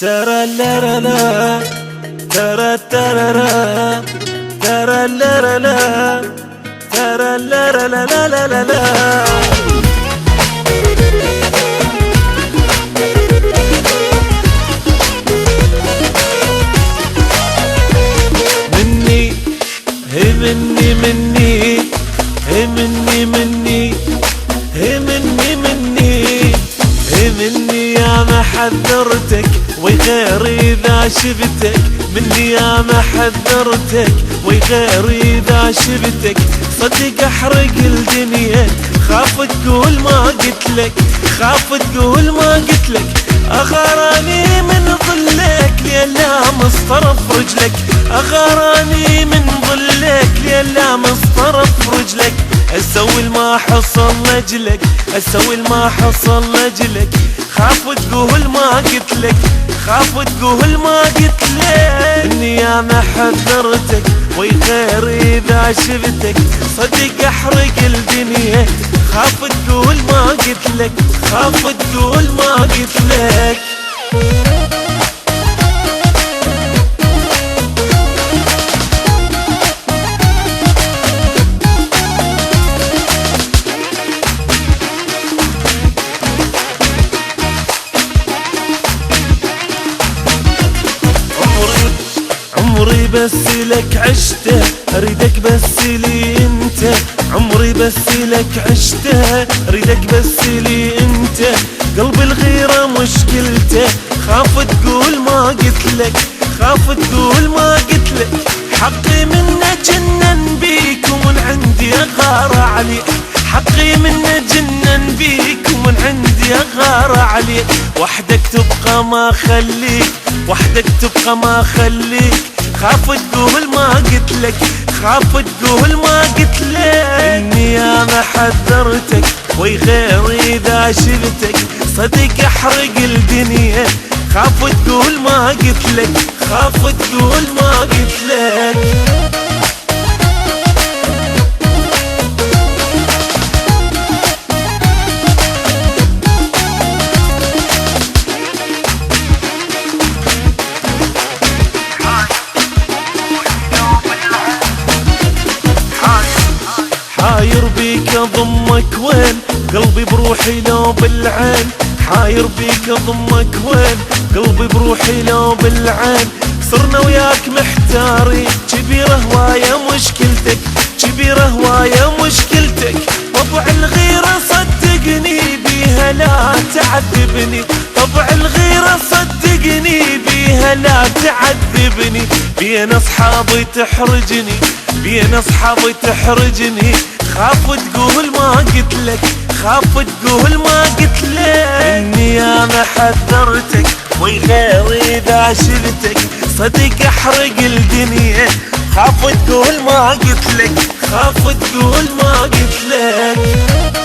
ترى لا لا لا ترى ترى لا ترى لا لا لا ترى لا لا لا لا لا لا مني هي مني مني هي مني مني هي مني مني هي مني يا ما حذرتك وغير إذا شفتك مني يا ما حذرتك وغير إذا شفتك صدق أحرق الدنيا خاف تقول ما قلتلك خاف تقول ما قلتلك أغراني من ظلك ليلا مصطرف رجلك أغراني من ظلك ليلا مصطرف رجلك أسوي ما حصل لجلك أسوي ما حصل لجلك خاف تقول ما قلتلك خاف تقول ما قلتلك إني يا ما حذرتك وغير إذا شفتك صدق أحرق الدنيا خاف تقول ما قلتلك خاف تقول ما قلتلك عمري بس لك عشته اريدك بس لي انت عمري بس لك عشته اريدك بس لي انت قلب الغيرة مشكلته خاف تقول ما قلتلك خاف تقول ما قلتلك حقي منه جنن بيك ومن عندي اغار عليك حقي منه جنن بيك ومن عندي اغار عليك وحدك تبقى ما خليك وحدك تبقى ما خليك خاف تقول ما قلتلك خاف تقول ما قلتلك إني يا ما حذرتك وغير إذا شفتك صدق أحرق الدنيا خاف تقول ما قلتلك خاف تقول ما قلتلك حاير بيك اضمك وين قلبي بروحي لو بالعين حاير بيك اضمك وين قلبي بروحي لو بالعين صرنا وياك محتارين كبيرة هواية مشكلتك كبيرة هواية مشكلتك طبع الغيرة صدقني بيها لا تعذبني طبع الغيرة صدقني بيها لا تعذبني بين اصحابي تحرجني بين اصحابي تحرجني خاف تقول ما قلتلك خاف تقول ما قلتلك إني يا ما حذرتك وغير إذا شفتك صدق أحرق الدنيا خاف تقول ما قلتلك خاف تقول ما قلتلك